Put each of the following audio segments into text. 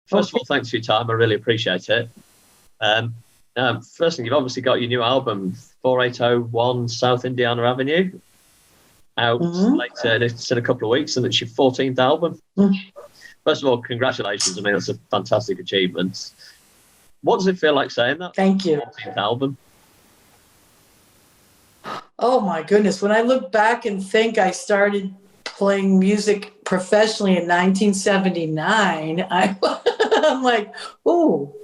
first of all, thanks for your time. I really appreciate it. First thing, you've obviously got your new album, 4801 South Indiana Avenue, out later in a couple of weeks, and it's your 14th album. First of all, congratulations. I mean, that's a fantastic achievement. What does it feel like saying that? Thank you. 14th album. Oh my goodness. When I look back and think I started playing music professionally in 1979, I'm like, oh,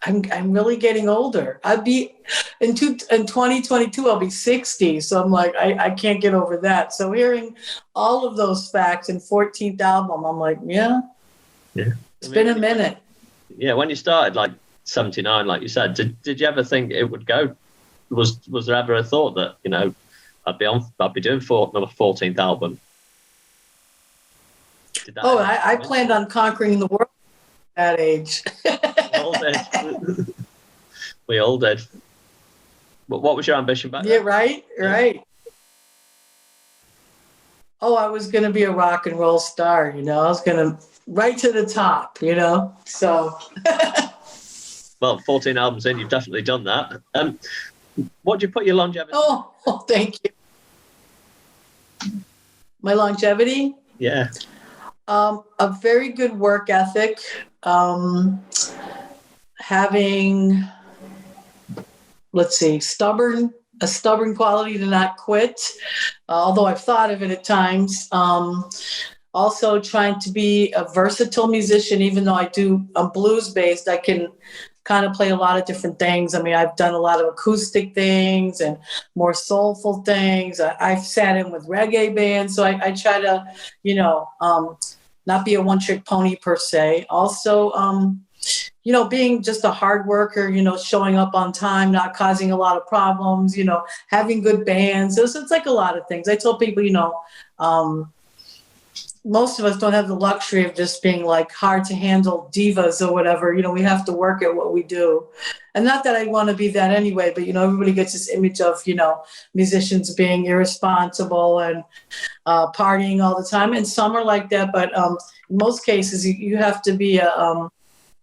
I'm really getting older. I'd be in 2022, I'll be 60. So I'm like, I can't get over that. So hearing all of those facts in 14th album, I'm like, yeah. It's been a minute. Yeah, when you started, like 79, like you said, did you ever think it would go? Was there ever a thought that, you know, I'd be doing another 14th album? I planned on conquering the world at that age. We all did. But what was your ambition back then? Yeah, right. Oh, I was going to be a rock and roll star, you know. I was going to right to the top, you know. So. Well, 14 albums in, you've definitely done that. What do you put your longevity? Oh, thank you. My longevity? Yeah. A very good work ethic. Having, a stubborn quality to not quit, although I've thought of it at times. Also trying to be a versatile musician, even though I'm blues-based, I can kind of play a lot of different things. I mean, I've done a lot of acoustic things and more soulful things. I've sat in with reggae bands, so I try to, not be a one-trick pony per se. Also, being just a hard worker, showing up on time, not causing a lot of problems, having good bands. So it's like a lot of things. I tell people, most of us don't have the luxury of just being like hard to handle divas or whatever. We have to work at what we do. And not that I want to be that anyway, but, everybody gets this image of, musicians being irresponsible and partying all the time. And some are like that. But in most cases, you have to be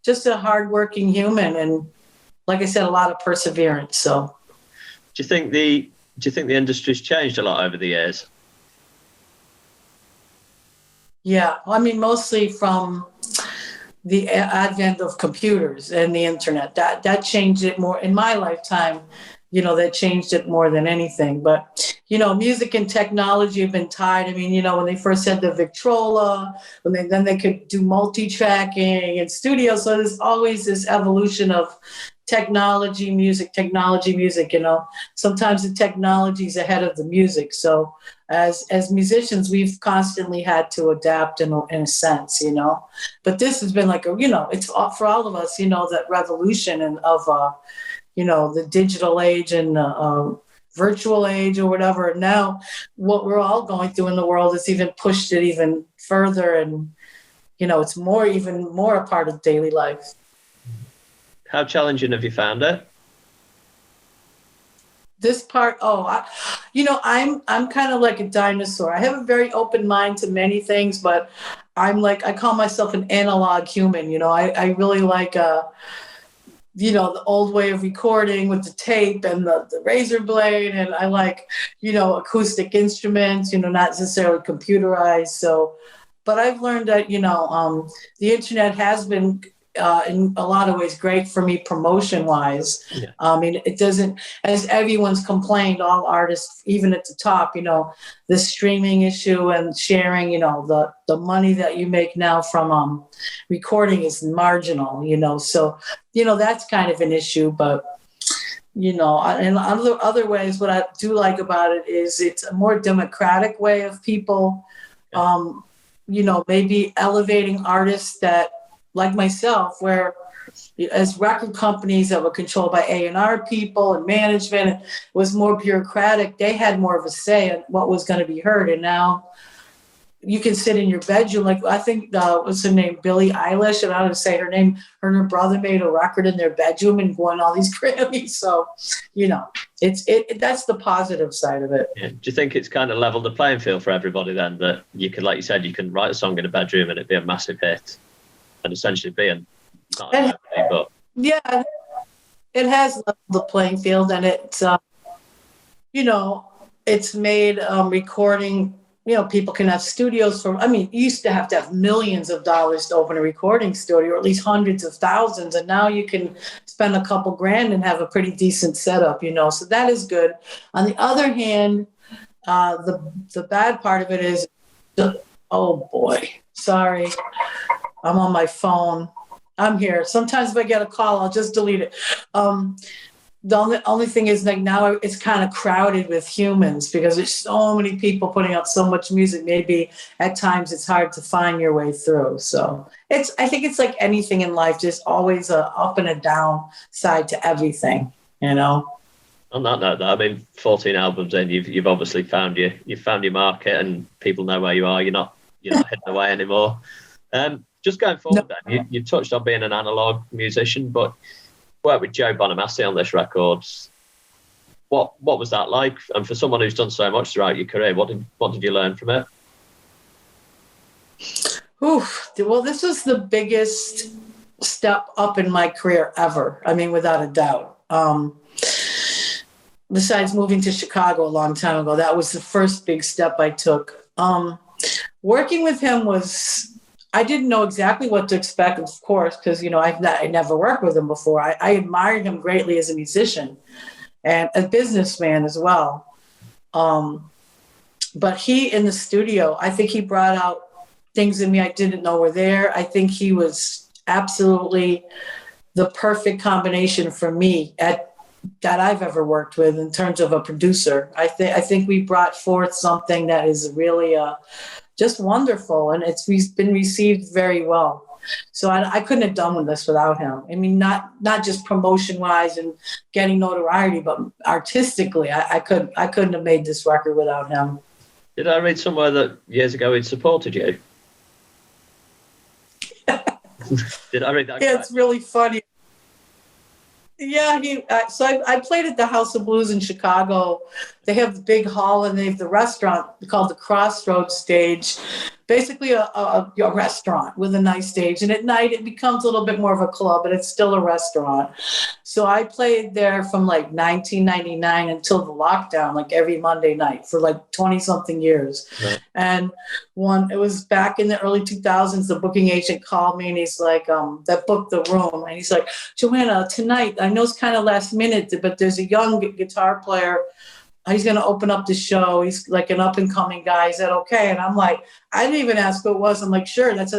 just a hardworking human. And like I said, a lot of perseverance. So do you think the industry's changed a lot over the years? Yeah, I mean, mostly from the advent of computers and the internet. That changed it more in my lifetime. That changed it more than anything. But, music and technology have been tied. I mean, when they first had the Victrola, then they could do multi-tracking and studio. So there's always this evolution of technology, music. Sometimes the technology is ahead of the music. So as musicians, we've constantly had to adapt in a sense, But this has been like it's for all of us, that revolution of the digital age and virtual age or whatever. And now what we're all going through in the world has even pushed it even further, and it's even more a part of daily life. How challenging have you found it? This part, I'm kind of like a dinosaur. I have a very open mind to many things, but I call myself an analog human. I really like, the old way of recording with the tape and the razor blade. And I like, acoustic instruments, not necessarily computerized. So, but I've learned that, the internet has been, in a lot of ways great for me promotion wise. Yeah. I mean, it doesn't, as everyone's complained, all artists, even at the top, the streaming issue and sharing, the money that you make now from recording is marginal, so, that's kind of an issue. But, in other ways, what I do like about it is it's a more democratic way of people, maybe elevating artists that, like myself, where as record companies that were controlled by A&R people and management, it was more bureaucratic. They had more of a say in what was going to be heard. And now you can sit in your bedroom. Like, I think, what's her name? Billie Eilish. And I would say her name, her and her brother made a record in their bedroom and won all these Grammys. So, that's the positive side of it. Yeah. Do you think it's kind of leveled the playing field for everybody then, that you can, like you said, you can write a song in a bedroom and it'd be a massive hit? And essentially be not everybody, but yeah, it has leveled the playing field, and it's it's made recording. People can have studios for. I mean, you used to have millions of dollars to open a recording studio, or at least hundreds of thousands, and now you can spend a couple grand and have a pretty decent setup. So that is good. On the other hand, the bad part of it is, oh boy, sorry, I'm on my phone. I'm here. Sometimes if I get a call, I'll just delete it. The only thing is, like, now it's kind of crowded with humans because there's so many people putting out so much music. Maybe at times it's hard to find your way through. So I think it's like anything in life. There's always a up and a down side to everything, On that note, though, I mean, 14 albums in, you've obviously found your market, and people know where you are. You're not hidden away anymore. Just going forward, then, you touched on being an analog musician, but worked with Joe Bonamassie on this record. What was that like? And for someone who's done so much throughout your career, what did you learn from it? Well, this was the biggest step up in my career ever. I mean, without a doubt. Besides moving to Chicago a long time ago, that was the first big step I took. Working with him I didn't know exactly what to expect, of course, because, I never worked with him before. I admired him greatly as a musician and a businessman as well. But he, in the studio, I think he brought out things in me I didn't know were there. I think he was absolutely the perfect combination for me that I've ever worked with in terms of a producer. I think we brought forth something that is really just wonderful, and it's been received very well. So I couldn't have done this without him. I mean, not just promotion-wise and getting notoriety, but artistically, I couldn't have made this record without him. Did I read somewhere that years ago he'd supported you? Did I read that? Yeah, it's really funny. Yeah, so I played at the House of Blues in Chicago. They have the big hall, and they have the restaurant called the Crossroads Stage. Basically a restaurant with a nice stage. And at night, it becomes a little bit more of a club, but it's still a restaurant. So I played there from like 1999 until the lockdown, like every Monday night for like 20-something years. Right. And it was back in the early 2000s, the booking agent called me, and he's like, that booked the room. And he's like, Joanna, tonight, I know it's kind of last minute, but there's a young guitar player. He's going to open up the show. He's like an up-and-coming guy. Is that okay? And I'm like, I didn't even ask who it was. I'm like, sure, that's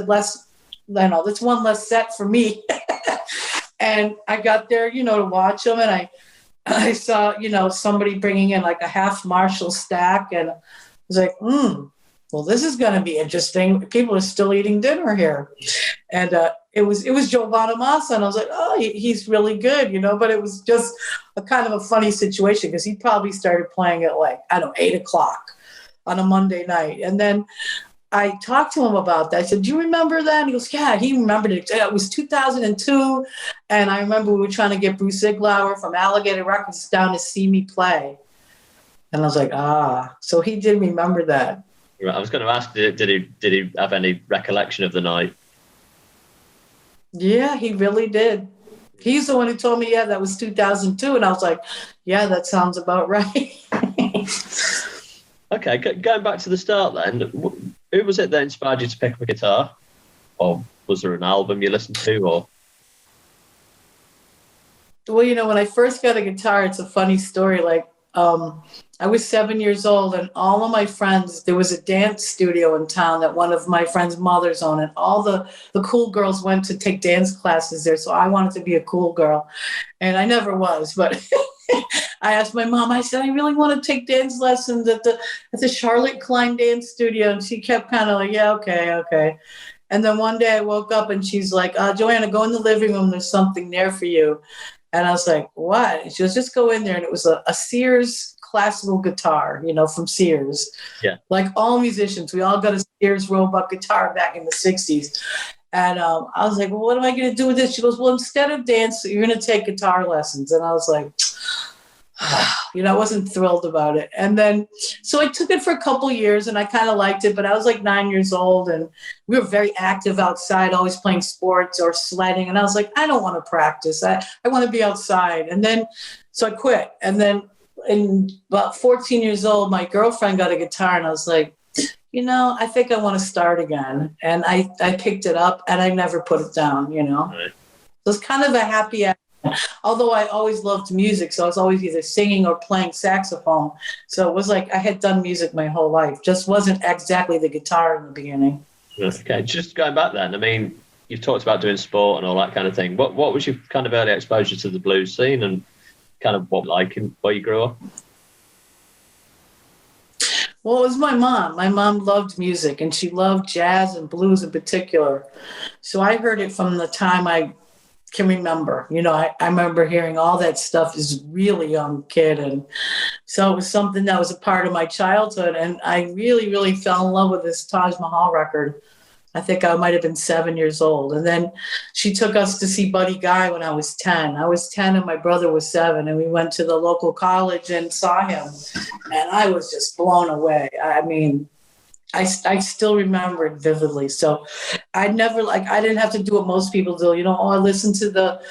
that's one less set for me. And I got there, to watch him. And I saw, somebody bringing in like a half Marshall stack. And I was like, well, this is going to be interesting. People are still eating dinner here. And it was Joe Bonamassie, and I was like, oh, he's really good, but it was just a kind of a funny situation because he probably started playing at 8:00 on a Monday night. And then I talked to him about that. I said, do you remember that? And he goes, yeah, he remembered it. It was 2002. And I remember we were trying to get Bruce Ziglar from Alligator Records down to see me play. And I was like, so he did remember that. Right. I was going to ask, did he have any recollection of the night? Yeah, he really did. He's the one who told me, that was 2002. And I was like, yeah, that sounds about right. Okay, going back to the start then, who was it that inspired you to pick up a guitar? Or was there an album you listened to? Or? Well, when I first got a guitar, it's a funny story. I was 7 years old, and all of my friends, there was a dance studio in town that one of my friends' mothers owned, and all the cool girls went to take dance classes there. So I wanted to be a cool girl, and I never was. But I asked my mom, I said, I really want to take dance lessons at the Charlotte Klein Dance Studio. And she kept kind of like, yeah, okay. And then one day I woke up and she's like, Joanna, go in the living room. There's something there for you. And I was like, what? And she goes, just go in there. And it was a Sears classical guitar, from Sears. Yeah. Like all musicians, we all got a Sears Roebuck guitar back in the 60s. And I was like, well, what am I going to do with this? She goes, well, instead of dance, you're going to take guitar lessons. And I was like, I wasn't thrilled about it. And then, so I took it for a couple years and I kind of liked it, but I was like 9 years old and we were very active outside, always playing sports or sledding. And I was like, I don't want to practice. I want to be outside. And then, so I quit. And then in about 14 years old, my girlfriend got a guitar and I was like, I think I want to start again. And I picked it up and I never put it down, Right. So it's kind of a happy accident. Although I always loved music, so I was always either singing or playing saxophone. So it was like I had done music my whole life, just wasn't exactly the guitar in the beginning. Okay, just going back then, I mean, you've talked about doing sport and all that kind of thing. What was your kind of early exposure to the blues scene and kind of what like where you grew up? Well, it was my mom. My mom loved music, and she loved jazz and blues in particular. So I heard it from the time I can remember. I remember hearing all that stuff as a really young kid. And so it was something that was a part of my childhood. And I really, really fell in love with this Taj Mahal record. I think I might have been 7 years old. And then she took us to see Buddy Guy when I was 10. I was 10 and my brother was 7. And we went to the local college and saw him. And I was just blown away. I mean, I still remember it vividly. So I didn't have to do what most people do. I listened to the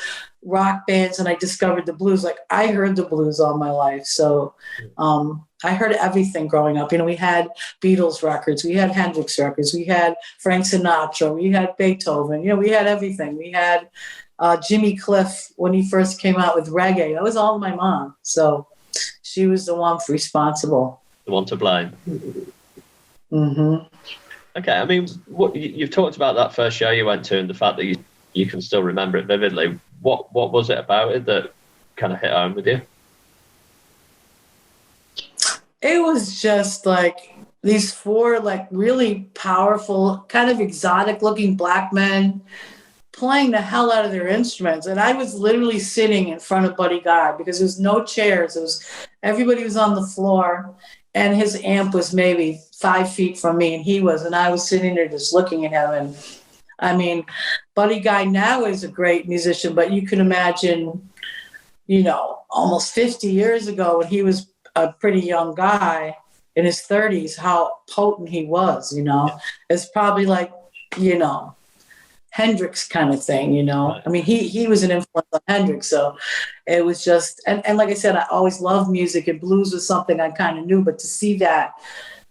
rock bands and I discovered the blues. Like I heard the blues all my life. So I heard everything growing up. We had Beatles records, we had Hendrix records, we had Frank Sinatra, we had Beethoven, we had everything. We had Jimmy Cliff when he first came out with reggae. That was all my mom. So she was the one responsible. The one to blame. Mm-hmm. Okay, I mean, you've talked about that first show you went to and the fact that you can still remember it vividly. What was it about it that kind of hit home with you? It was just like these 4 like really powerful, kind of exotic looking black men playing the hell out of their instruments. And I was literally sitting in front of Buddy Guy because there was no chairs. Everybody was on the floor and his amp was maybe 5 feet from me and I was sitting there just looking at him. And I mean, Buddy Guy now is a great musician, but you can imagine, almost 50 years ago when he was a pretty young guy in his 30s, how potent he was, It's probably like, Hendrix kind of thing, Right. I mean, he was an influence on Hendrix. So it was just, and like I said, I always loved music and blues was something I kind of knew, but to see that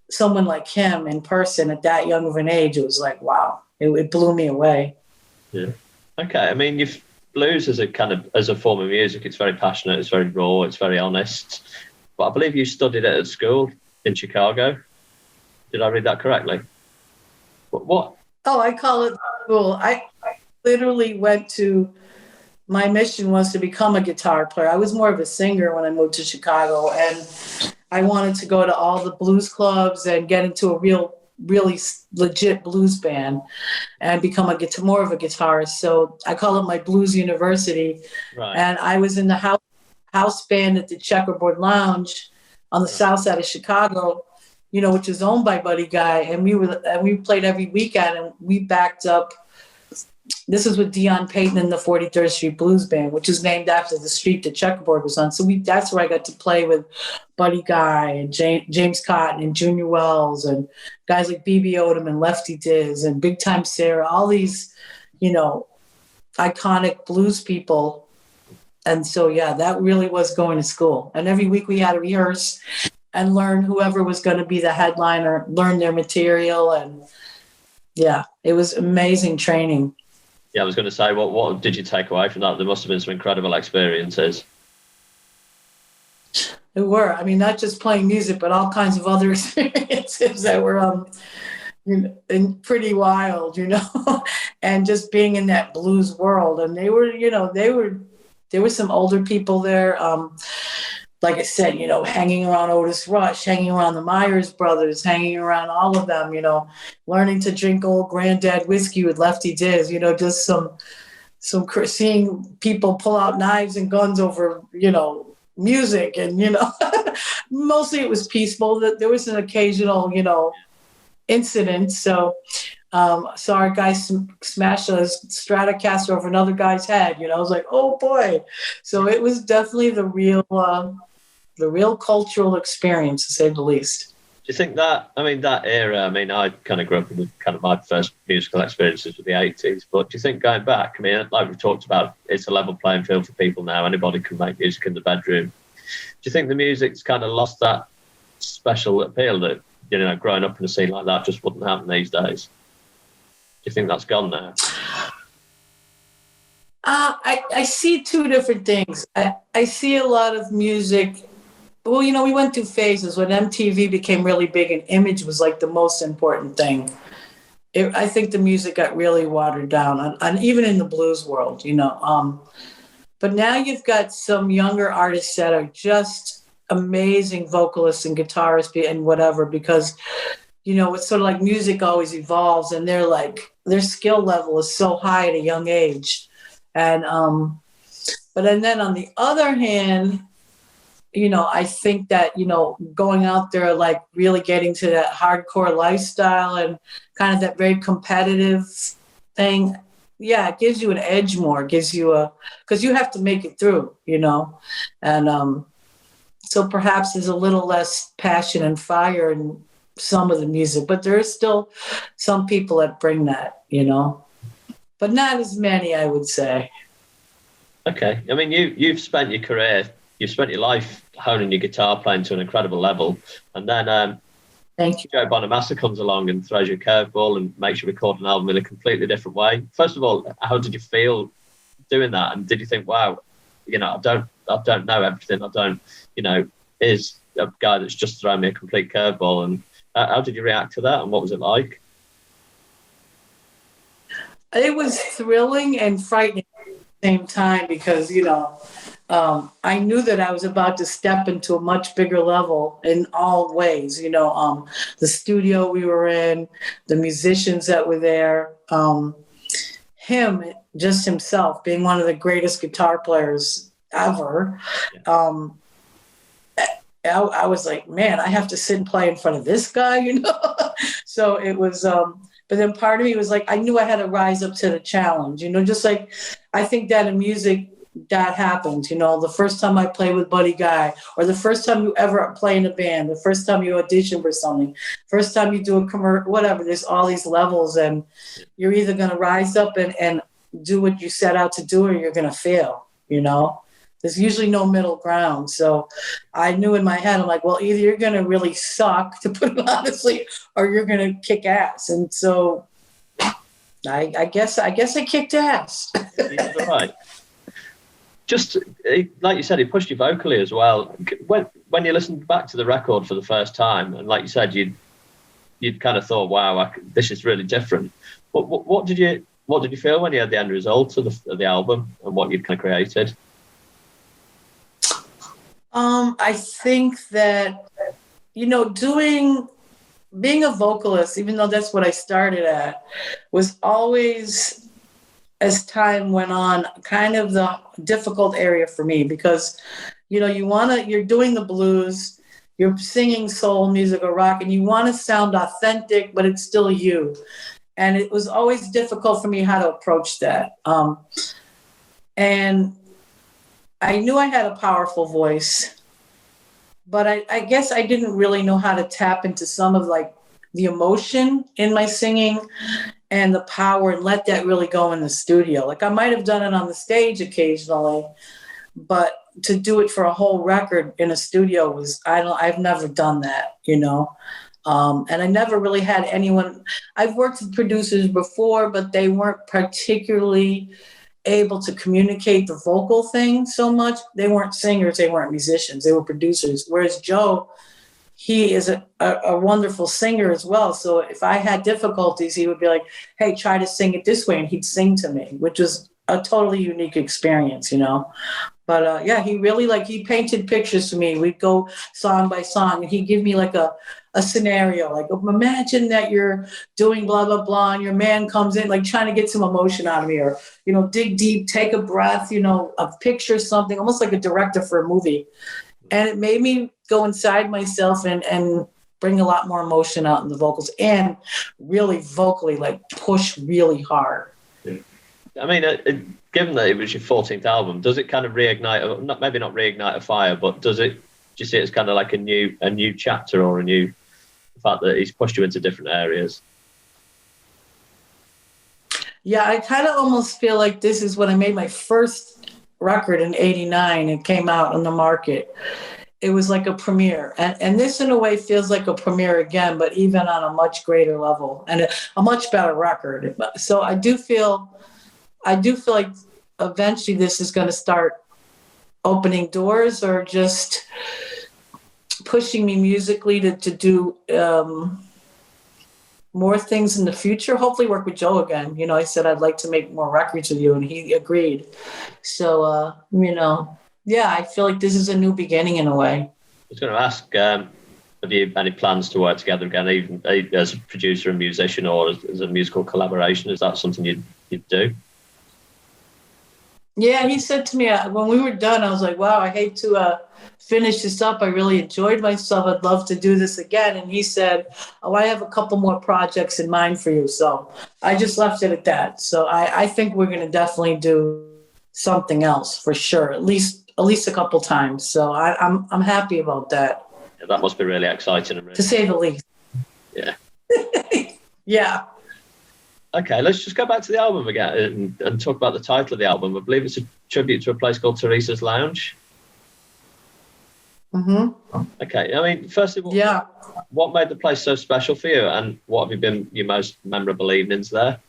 someone like him in person at that young of an age, it was like, wow, it blew me away. Yeah. Okay. I mean, blues as a form of music, it's very passionate, it's very raw, it's very honest. But I believe you studied it at school in Chicago. Did I read that correctly? What? Oh, I call it school. I literally my mission was to become a guitar player. I was more of a singer when I moved to Chicago, and I wanted to go to all the blues clubs and get into a really legit blues band and become more of a guitarist. So I call it my blues university. Right. And I was in the house band at the Checkerboard Lounge on the south side of Chicago, which is owned by Buddy Guy. And we played every weekend and we backed up. This is with Dion Payton and the 43rd Street Blues Band, which is named after the street the Checkerboard was on. So that's where I got to play with Buddy Guy and James Cotton and Junior Wells and guys like B.B. Odom and Lefty Diz and Big Time Sarah, all these, iconic blues people. And so, yeah, that really was going to school. And every week we had to rehearse and learn whoever was going to be the headliner, learn their material. And yeah, it was amazing training. Yeah, I was going to say, what did you take away from that? There must have been some incredible experiences. There were. I mean, not just playing music, but all kinds of other experiences that were pretty wild, and just being in that blues world. And they were, there were some older people there. Like I said, hanging around Otis Rush, hanging around the Myers brothers, hanging around all of them, learning to drink old granddad whiskey with Lefty Diz, just some seeing people pull out knives and guns over, music. And, mostly it was peaceful. There was an occasional, incident. So saw a guy smash a Stratocaster over another guy's head. I was like, oh boy. So it was definitely the real the real cultural experience, to say the least. Do you think that, that era, I kind of grew up with kind of my first musical experiences with the 80s, but do you think going back, like we've talked about, it's a level playing field for people now. Anybody can make music in the bedroom. Do you think the music's kind of lost that special appeal that, growing up in a scene like that just wouldn't happen these days? Do you think that's gone now? I see two different things. I see a lot of music. Well, we went through phases when MTV became really big and image was like the most important thing. I think the music got really watered down, and even in the blues world, But now you've got some younger artists that are just amazing vocalists and guitarists and whatever, because, it's sort of like music always evolves, and their skill level is so high at a young age. And then on the other hand, I think that, going out there, like really getting to that hardcore lifestyle and kind of that very competitive thing, it gives you an edge more. It gives you because you have to make it through, and so perhaps there's a little less passion and fire in some of the music, but there is still some people that bring that, but not as many, I would say. Okay. You've spent your career, you've spent your life honing your guitar playing to an incredible level, and then thank you. Joe Bonamassie comes along and throws you a curveball and makes you record an album in a completely different way. First of all, how did you feel doing that? And did you think, wow, I don't know everything. I don't, is a guy that's just thrown me a complete curveball. And how did you react to that? And what was it like? It was thrilling and frightening at the same time because, I knew that I was about to step into a much bigger level in all ways, the studio we were in, the musicians that were there, him, just himself, being one of the greatest guitar players ever. Yeah. I was like, man, I have to sit and play in front of this guy, So it was, but then part of me was like, I knew I had to rise up to the challenge, just like I think that in music, that happened, the first time I played with Buddy Guy, or the first time you ever play in a band, the first time you audition for something, first time you do a commercial, whatever, there's all these levels, and you're either going to rise up and do what you set out to do, or you're going to fail, There's usually no middle ground. So I knew in my head, I'm like, well, either you're going to really suck, to put it honestly, or you're going to kick ass. And so I guess I kicked ass. Yeah, right. Just like you said, he pushed you vocally as well. When you listened back to the record for the first time, and like you said, you'd kind of thought, wow, this is really different. What did you feel when you had the end result of the album and what you'd kind of created? I think that, being a vocalist, even though that's what I started at, was always, as time went on, kind of the difficult area for me because, you're doing the blues, you're singing soul music or rock, and you want to sound authentic, but it's still you. And it was always difficult for me how to approach that. And I knew I had a powerful voice, but I guess I didn't really know how to tap into some of like the emotion in my singing and the power and let that really go in the studio. Like I might have done it on the stage occasionally, but to do it for a whole record in a studio I've never done that, and I never really had anyone. I've worked with producers before, but they weren't particularly able to communicate the vocal thing so much. They weren't singers, they weren't musicians, they were producers. Whereas Joe, he is a wonderful singer as well. So if I had difficulties, he would be like, hey, try to sing it this way. And he'd sing to me, which was a totally unique experience, But he really he painted pictures for me. We'd go song by song and he'd give me like a scenario, like imagine that you're doing blah, blah, blah, and your man comes in, like trying to get some emotion out of me, or, dig deep, take a breath, a picture, something, almost like a director for a movie. And it made me go inside myself and bring a lot more emotion out in the vocals and really vocally, push really hard. I mean, given that it was your 14th album, does it kind of reignite, maybe not reignite a fire, but do you see it as kind of like a new chapter, or the fact that he's pushed you into different areas? Yeah, I kind of almost feel like this is when I made my first record in '89. It came out on the market. It was like a premiere. And this, in a way, feels like a premiere again, but even on a much greater level and a much better record. So I do feel like eventually this is going to start opening doors, or just pushing me musically to do more things in the future. Hopefully work with Joe again. You know, I said I'd like to make more records with you, and he agreed. So, yeah, I feel like this is a new beginning in a way. I was going to ask, have you any plans to work together again, even as a producer and musician, or as a musical collaboration? Is that something you'd do? Yeah, he said to me when we were done, I was like, wow, I hate to finish this up. I really enjoyed myself. I'd love to do this again. And he said, oh, I have a couple more projects in mind for you. So I just left it at that. So I think we're going to definitely do something else for sure, at least a couple times. So I'm happy about that. Yeah, that must be really exciting, and really, to say the least. Yeah. Yeah. Okay, let's just go back to the album again and talk about the title of the album. I believe it's a tribute to a place called Teresas Lounge. Mm-hmm. Okay, I mean, first of all, what made the place so special for you, and what have been your most memorable evenings there?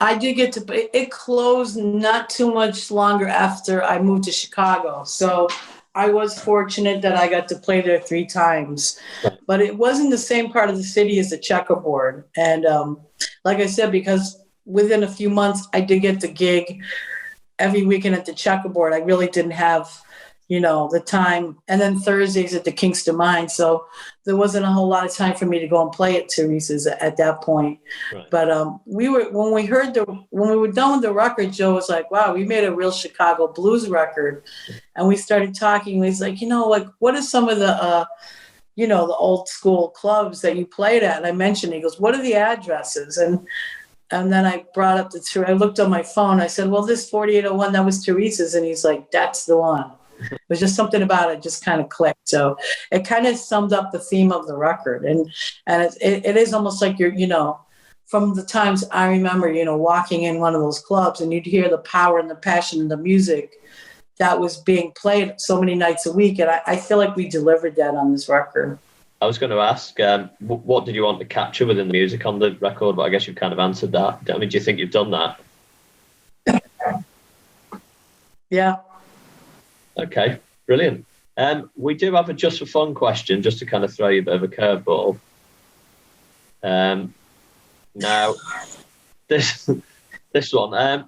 I did get to, it closed not too much longer after I moved to Chicago. So I was fortunate that I got to play there 3 times, but it wasn't the same part of the city as the Checkerboard. And like I said, because within a few months, I did get the gig every weekend at the Checkerboard. I really didn't have, the time. And then Thursdays at the Kingston Mine. So there wasn't a whole lot of time for me to go and play at Teresa's at that point. Right. But when we were done with the record, Joe was like, wow, we made a real Chicago blues record. And we started talking. He's like, what are some of the, the old school clubs that you played at? And I mentioned, he goes, what are the addresses? And then I brought up I looked on my phone. I said, well, this 4801, that was Teresa's. And he's like, that's the one. It was just something about it just kind of clicked. So it kind of summed up the theme of the record. And it is almost like you're, from the times I remember, walking in one of those clubs and you'd hear the power and the passion and the music that was being played so many nights a week. And I feel like we delivered that on this record. I was going to ask, what did you want to capture within the music on the record? But I guess you've kind of answered that. I mean, do you think you've done that? Yeah. Okay, brilliant. We do have a just for fun question, just to kind of throw you a bit of a curveball. Now, this one,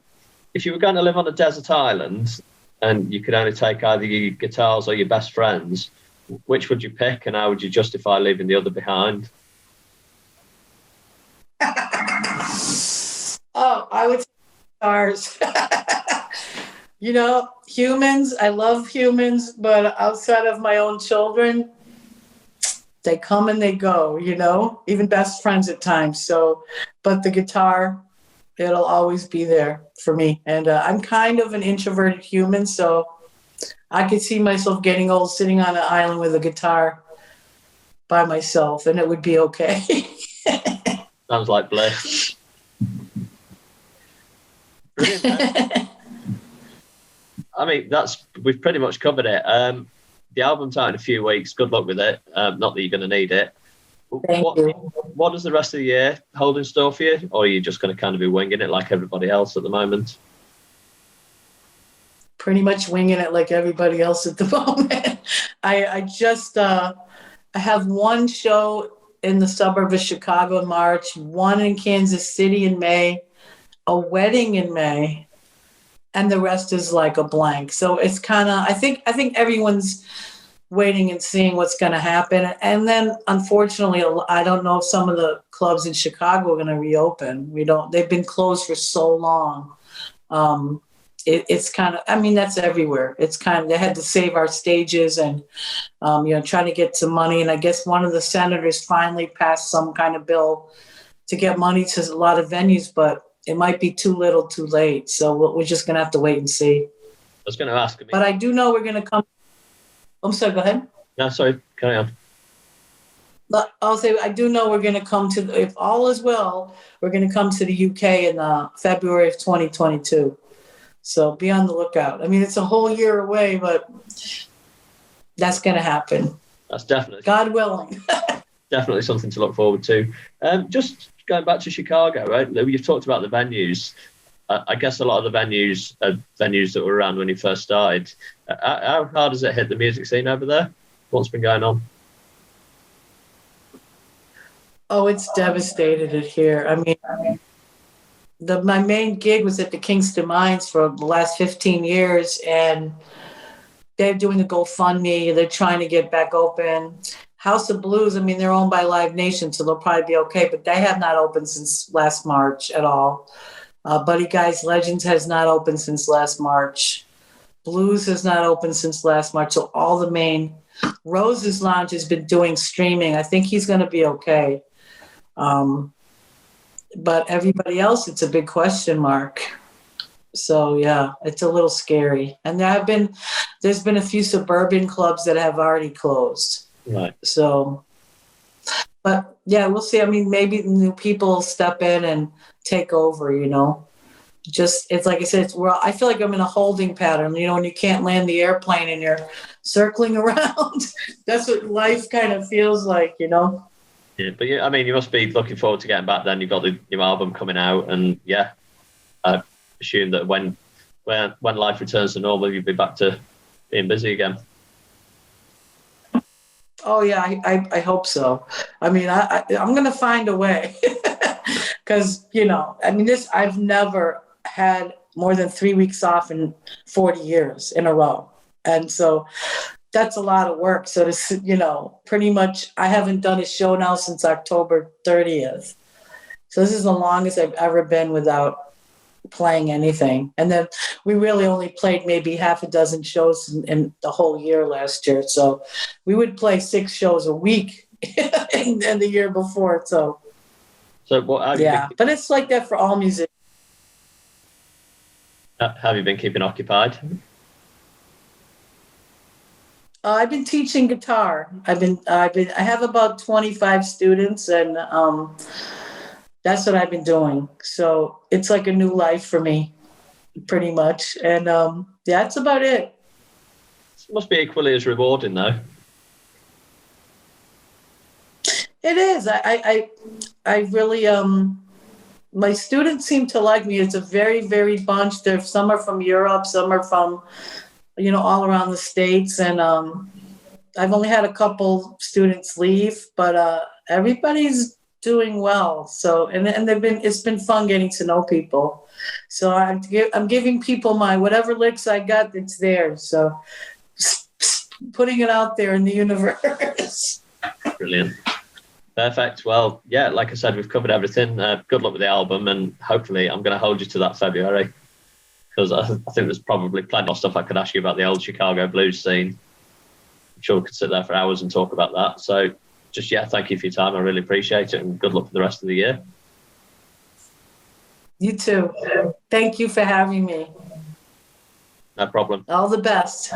if you were going to live on a desert island and you could only take either your guitars or your best friends, which would you pick, and how would you justify leaving the other behind? Oh, I would take guitars. Humans, I love humans, but outside of my own children, they come and they go, even best friends at times. So, but the guitar, it'll always be there for me. And I'm kind of an introverted human, so I could see myself getting old sitting on an island with a guitar by myself, and it would be okay. Sounds like bliss. Brilliant. I mean, we've pretty much covered it. The album's out in a few weeks. Good luck with it. Not that you're going to need it. Thank you. What does the rest of the year hold in store for you? Or are you just going to kind of be winging it like everybody else at the moment? Pretty much winging it like everybody else at the moment. I have one show in the suburb of Chicago in March, one in Kansas City in May, a wedding in May, and the rest is like a blank. So it's kind of, I think everyone's waiting and seeing what's going to happen. And then unfortunately, I don't know if some of the clubs in Chicago are going to reopen. They've been closed for so long. It's kind of, I mean, that's everywhere. It's kind of, they had to save our stages and, trying to get some money. And I guess one of the senators finally passed some kind of bill to get money to a lot of venues, but it might be too little too late. So we're just going to have to wait and see. was going to ask. But I do know we're going to come. I'm sorry, go ahead. No, sorry, carry on. But I'll say I do know we're going to come to, if all is well, we're going to come to the UK in February of 2022. So be on the lookout. I mean, it's a whole year away, but that's going to happen. That's definitely, God willing. Definitely something to look forward to. Just going back to Chicago, right? You've talked about the venues. I guess a lot of the venues are venues that were around when you first started. How hard has it hit the music scene over there? What's been going on? Oh, it's devastated it here. I mean, my main gig was at the Kingston Mines for the last 15 years, and they're doing a GoFundMe. They're trying to get back open. House of Blues, I mean, they're owned by Live Nation, so they'll probably be okay, but they have not opened since last March at all. Buddy Guy's Legends has not opened since last March. Blues has not opened since last March, so all the main. Rose's Lounge has been doing streaming. I think he's going to be okay. But everybody else, it's a big question mark. So yeah, it's a little scary. And there's been a few suburban clubs that have already closed. Right. So, but yeah, we'll see. I mean, maybe new people step in and take over, you know. Just, it's like I said, I feel like I'm in a holding pattern, you know, when you can't land the airplane and you're circling around. That's what life kind of feels like, you know. Yeah, but I mean, you must be looking forward to getting back then. You've got the new album coming out, and yeah, I assume that when life returns to normal, you'll be back to being busy again. Oh yeah, I hope so. I mean, I'm gonna find a way, because you know, I mean, I've never had more than 3 weeks off in 40 years in a row, and so that's a lot of work. So to, you know, pretty much I haven't done a show now since October 30th. So this is the longest I've ever been without playing anything. And then we really only played maybe half a dozen shows in the whole year last year. So we would play 6 shows a week in the year before. So what? Yeah, but it's like that for all music. Have you been keeping occupied? I've been teaching guitar. I have about 25 students, and that's what I've been doing. So it's like a new life for me, pretty much. And that's about it. It must be equally as rewarding, though. It is. I really my students seem to like me. It's a very varied bunch. Some are from Europe, some are from, you know, all around the States. And I've only had a couple students leave, but everybody's doing well. So, and it's been fun getting to know people. So I'm giving people my whatever licks I got, it's theirs. So putting it out there in the universe. Brilliant. Perfect. Well, yeah, like I said, we've covered everything. Good luck with the album, and hopefully I'm going to hold you to that February, because I think there's probably plenty of stuff I could ask you about the old Chicago blues scene. I'm sure we could sit there for hours and talk about that. So just, yeah, thank you for your time. I really appreciate it, and good luck for the rest of the year. You too. Thank you for having me. No problem. All the best.